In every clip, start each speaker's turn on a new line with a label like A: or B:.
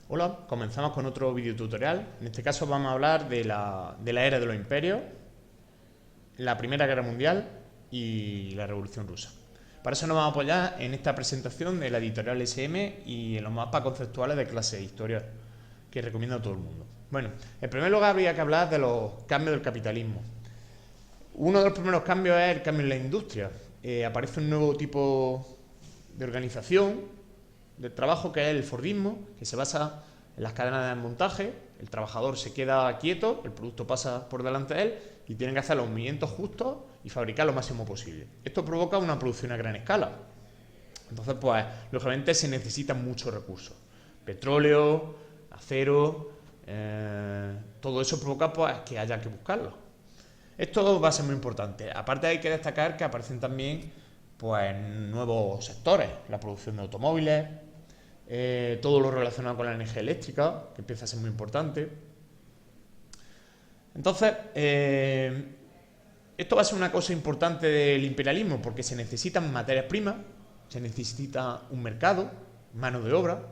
A: Hola, comenzamos con otro video tutorial. En este caso vamos a hablar de la era de los imperios, la Primera Guerra Mundial y la Revolución Rusa. Para eso nos vamos a apoyar en esta presentación de la editorial SM y en los mapas conceptuales de clase de historia que recomiendo a todo el mundo. Bueno, en primer lugar habría que hablar de los cambios del capitalismo. Uno de los primeros cambios es el cambio en la industria. Aparece un nuevo tipo de organización del trabajo que es el Fordismo, que se basa en las cadenas de montaje. El trabajador se queda quieto, el producto pasa por delante de él y tiene que hacer los movimientos justos y fabricar lo máximo posible. Esto provoca una producción a gran escala. Entonces, pues, lógicamente se necesitan muchos recursos. Petróleo, acero, todo eso provoca pues, que haya que buscarlo. Esto va a ser muy importante. Aparte hay que destacar que aparecen también pues, nuevos sectores, la producción de automóviles, todo lo relacionado con la energía eléctrica, que empieza a ser muy importante. Entonces, esto va a ser una cosa importante del imperialismo, porque se necesitan materias primas, se necesita un mercado, mano de obra.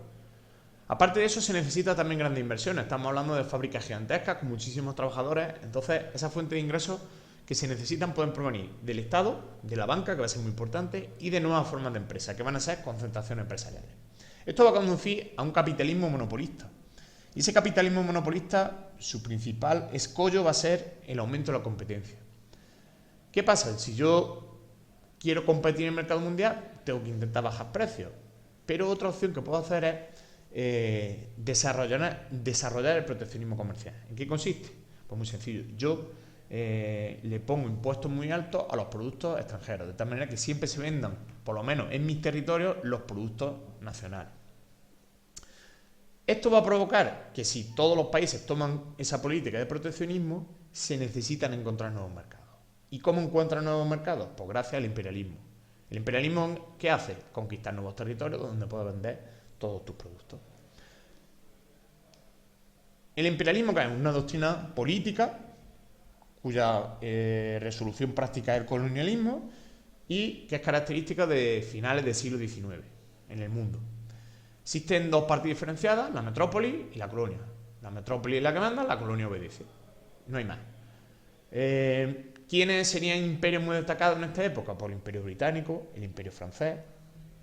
A: Aparte de eso, se necesita también grandes inversiones. Estamos hablando de fábricas gigantescas con muchísimos trabajadores. Entonces, esas fuentes de ingresos que se necesitan pueden provenir del Estado, de la banca, que va a ser muy importante, y de nuevas formas de empresa, que van a ser concentraciones empresariales. Esto va a conducir a un capitalismo monopolista. Y ese capitalismo monopolista, su principal escollo va a ser el aumento de la competencia. ¿Qué pasa? Si yo quiero competir en el mercado mundial, tengo que intentar bajar precios. Pero otra opción que puedo hacer es desarrollar el proteccionismo comercial. ¿En qué consiste? Pues muy sencillo. Yo le pongo impuestos muy altos a los productos extranjeros, de tal manera que siempre se vendan, por lo menos en mis territorios, los productos nacionales. Esto va a provocar que si todos los países toman esa política de proteccionismo, se necesitan encontrar nuevos mercados. ¿Y cómo encuentran nuevos mercados? Pues gracias al imperialismo. ¿El imperialismo qué hace? Conquistar nuevos territorios donde puedes vender todos tus productos. El imperialismo, que es una doctrina política cuya resolución práctica es el colonialismo y que es característica de finales del siglo XIX en el mundo. Existen dos partes diferenciadas, la metrópoli y la colonia. La metrópoli es la que manda, la colonia obedece. No hay más. ¿Quiénes serían imperios muy destacados en esta época? Pues el imperio británico, el imperio francés,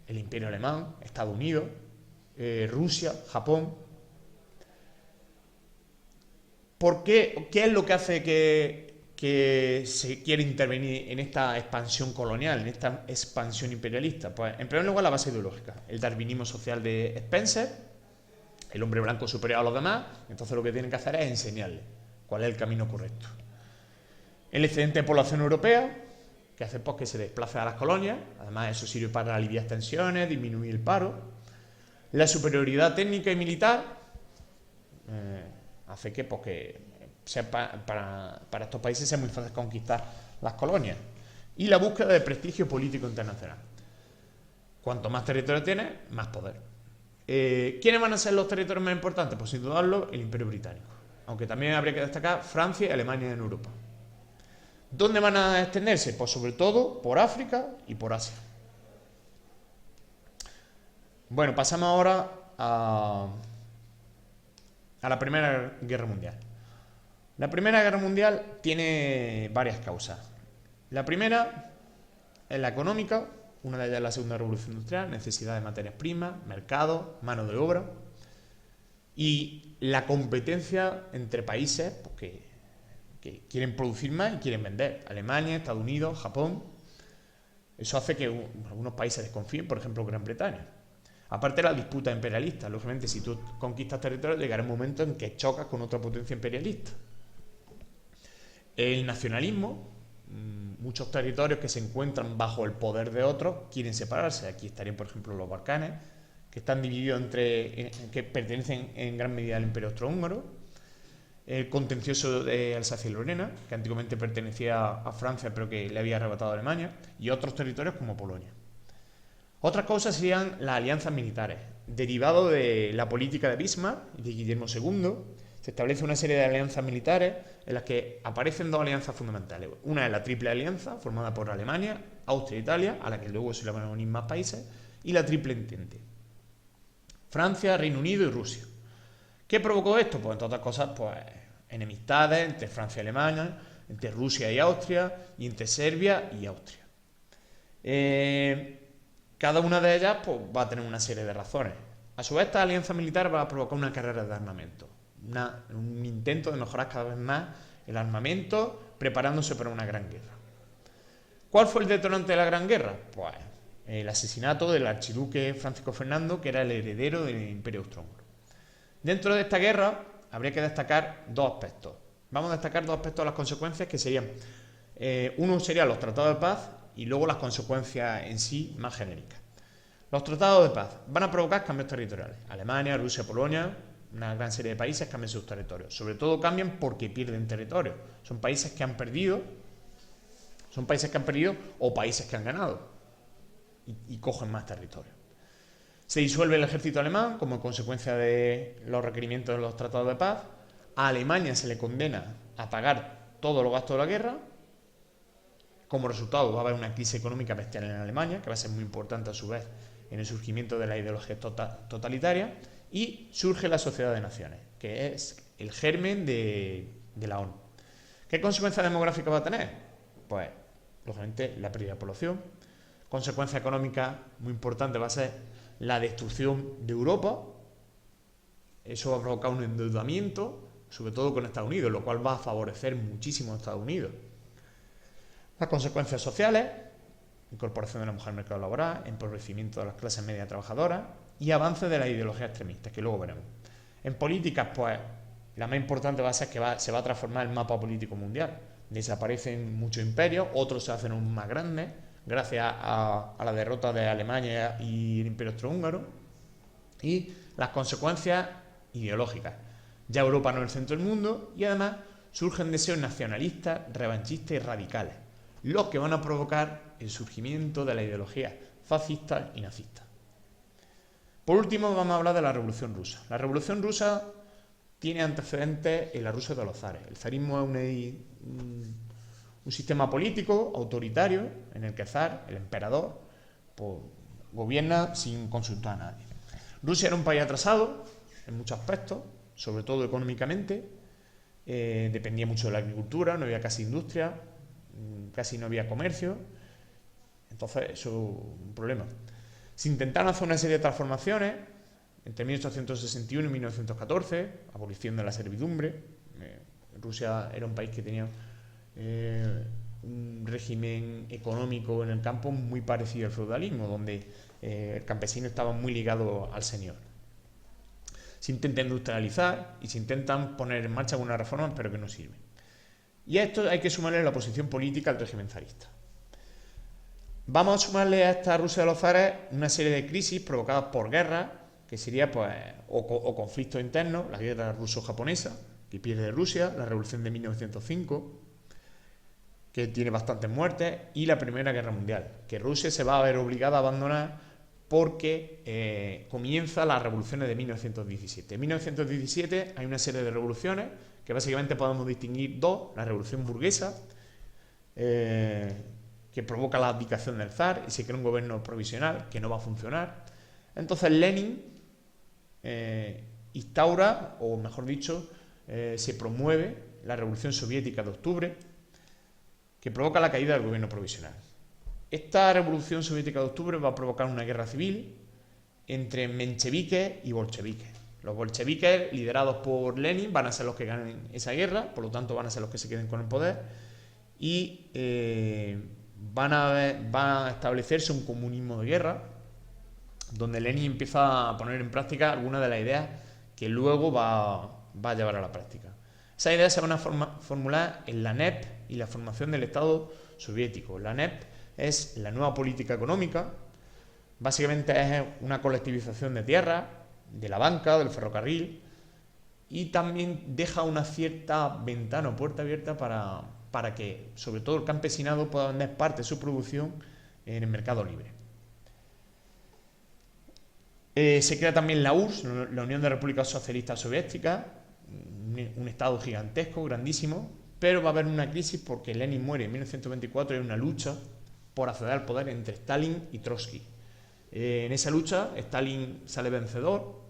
A: el imperio alemán, Estados Unidos, Rusia, Japón. ¿Por qué? ¿Qué es lo que hace que se quiera intervenir en esta expansión colonial, en esta expansión imperialista? Pues en primer lugar la base ideológica, el darwinismo social de Spencer, el hombre blanco superior a los demás, entonces lo que tienen que hacer es enseñarle cuál es el camino correcto. El excedente de población europea, que hace pues, que se desplace a las colonias, además eso sirve para aliviar tensiones, disminuir el paro. La superioridad técnica y militar hace que, pues, para estos países sea muy fácil conquistar las colonias. Y la búsqueda de prestigio político internacional. Cuanto más territorio tienes, más poder. ¿Quiénes van a ser los territorios más importantes? Pues sin dudarlo, el Imperio Británico. Aunque también habría que destacar Francia y Alemania en Europa. ¿Dónde van a extenderse? Pues sobre todo por África y por Asia. Bueno, pasamos ahora a la Primera Guerra Mundial. La Primera Guerra Mundial tiene varias causas. La primera es la económica, una de ellas es la Segunda Revolución Industrial, necesidad de materias primas, mercado, mano de obra y la competencia entre países pues, que quieren producir más y quieren vender. Alemania, Estados Unidos, Japón. Eso hace que algunos países desconfíen, por ejemplo Gran Bretaña. Aparte de la disputa imperialista, lógicamente si tú conquistas territorio llegará un momento en que chocas con otra potencia imperialista. El nacionalismo, muchos territorios que se encuentran bajo el poder de otros quieren separarse. Aquí estarían por ejemplo los Balcanes, que están divididos que pertenecen en gran medida al Imperio Austrohúngaro. El contencioso de Alsacia y Lorena, que antiguamente pertenecía a Francia pero que le había arrebatado a Alemania, y otros territorios como Polonia. Otras cosas serían las alianzas militares. Derivado de la política de Bismarck y de Guillermo II, se establece una serie de alianzas militares en las que aparecen dos alianzas fundamentales. Una es la Triple Alianza, formada por Alemania, Austria e Italia, a la que luego se le van a unir más países, y la Triple Entente. Francia, Reino Unido y Rusia. ¿Qué provocó esto? Pues entre otras cosas, pues enemistades entre Francia y Alemania, entre Rusia y Austria y entre Serbia y Austria. Cada una de ellas pues, va a tener una serie de razones. A su vez, esta alianza militar va a provocar una carrera de armamento, un intento de mejorar cada vez más el armamento, preparándose para una gran guerra. ¿Cuál fue el detonante de la Gran Guerra? Pues el asesinato del archiduque Francisco Fernando, que era el heredero del Imperio Austrohúngaro. Dentro de esta guerra habría que destacar dos aspectos. Vamos a destacar dos aspectos de las consecuencias que serían, uno serían los tratados de paz y luego las consecuencias en sí más genéricas. Los tratados de paz van a provocar cambios territoriales. Alemania, Rusia, Polonia, una gran serie de países cambian sus territorios. Sobre todo cambian porque pierden territorio. Son países que han perdido o países que han ganado y cogen más territorio. Se disuelve el ejército alemán como consecuencia de los requerimientos de los tratados de paz. A Alemania se le condena a pagar todos los gastos de la guerra. Como resultado va a haber una crisis económica bestial en Alemania, que va a ser muy importante a su vez en el surgimiento de la ideología totalitaria, y surge la Sociedad de Naciones, que es el germen de la ONU. ¿Qué consecuencias demográficas va a tener? Pues, lógicamente, la pérdida de población. Consecuencia económica muy importante va a ser la destrucción de Europa. Eso va a provocar un endeudamiento, sobre todo con Estados Unidos, lo cual va a favorecer muchísimo a Estados Unidos. Las consecuencias sociales, incorporación de la mujer al mercado laboral, empobrecimiento de las clases medias trabajadoras y avance de las ideologías extremistas, que luego veremos. En políticas, pues, la más importante va a ser que se va a transformar el mapa político mundial. Desaparecen muchos imperios, otros se hacen aún más grandes, gracias a la derrota de Alemania y el Imperio Austrohúngaro. Y las consecuencias ideológicas. Ya Europa no es el centro del mundo y además surgen deseos nacionalistas, revanchistas y radicales, los que van a provocar el surgimiento de la ideología fascista y nazista. Por último, vamos a hablar de la Revolución Rusa. La Revolución Rusa tiene antecedentes en la Rusia de los zares. El zarismo es un sistema político autoritario en el que el zar, el emperador, pues, gobierna sin consultar a nadie. Rusia era un país atrasado en muchos aspectos, sobre todo económicamente. Dependía mucho de la agricultura, no había casi industria, casi no había comercio. Entonces, eso es un problema. Se intentaron hacer una serie de transformaciones entre 1861 y 1914, abolición de la servidumbre. Rusia era un país que tenía un régimen económico en el campo muy parecido al feudalismo, donde el campesino estaba muy ligado al señor. Se intenta industrializar y se intentan poner en marcha algunas reformas, pero que no sirven. Y a esto hay que sumarle la oposición política al régimen zarista. Vamos a sumarle a esta Rusia de los zares una serie de crisis provocadas por guerras, que sería pues o conflictos internos, la guerra ruso-japonesa, que pierde Rusia, la revolución de 1905, que tiene bastantes muertes, y la Primera Guerra Mundial, que Rusia se va a ver obligada a abandonar porque comienza las revoluciones de 1917. En 1917 hay una serie de revoluciones que básicamente podemos distinguir dos: la revolución burguesa, que provoca la abdicación del zar y se crea un gobierno provisional que no va a funcionar. Entonces Lenin instaura, o mejor dicho, se promueve la revolución soviética de octubre, que provoca la caída del gobierno provisional. Esta revolución soviética de octubre va a provocar una guerra civil entre mencheviques y bolcheviques. Los bolcheviques, liderados por Lenin, van a ser los que ganen esa guerra, por lo tanto van a ser los que se queden con el poder, y va a establecerse un comunismo de guerra, donde Lenin empieza a poner en práctica algunas de las ideas que luego va a llevar a la práctica. Esas ideas se van a formular en la NEP y la formación del Estado soviético. La NEP es la nueva política económica, básicamente es una colectivización de tierras, de la banca, del ferrocarril, y también deja una cierta ventana o puerta abierta para que, sobre todo el campesinado, pueda vender parte de su producción en el mercado libre. Se crea también la URSS, la Unión de Repúblicas Socialistas Soviéticas, un estado gigantesco, grandísimo, pero va a haber una crisis porque Lenin muere en 1924 y hay una lucha por acceder al poder entre Stalin y Trotsky. En esa lucha Stalin sale vencedor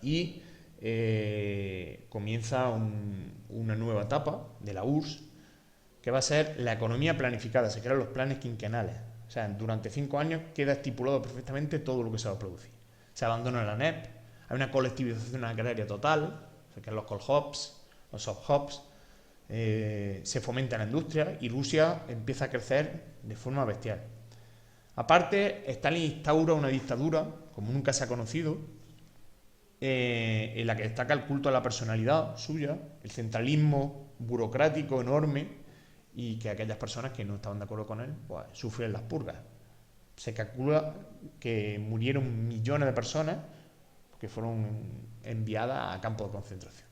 A: y comienza una nueva etapa de la URSS, que va a ser la economía planificada. Se crean los planes quinquenales. O sea, durante 5 años queda estipulado perfectamente todo lo que se va a producir. Se abandona la NEP, hay una colectivización agraria total, que es los Kolhops, los Sovhops, se fomenta la industria y Rusia empieza a crecer de forma bestial. Aparte, Stalin instaura una dictadura, como nunca se ha conocido, en la que destaca el culto a la personalidad suya, el centralismo burocrático enorme, y que aquellas personas que no estaban de acuerdo con él pues sufren las purgas. Se calcula que murieron millones de personas que fueron enviadas a campos de concentración.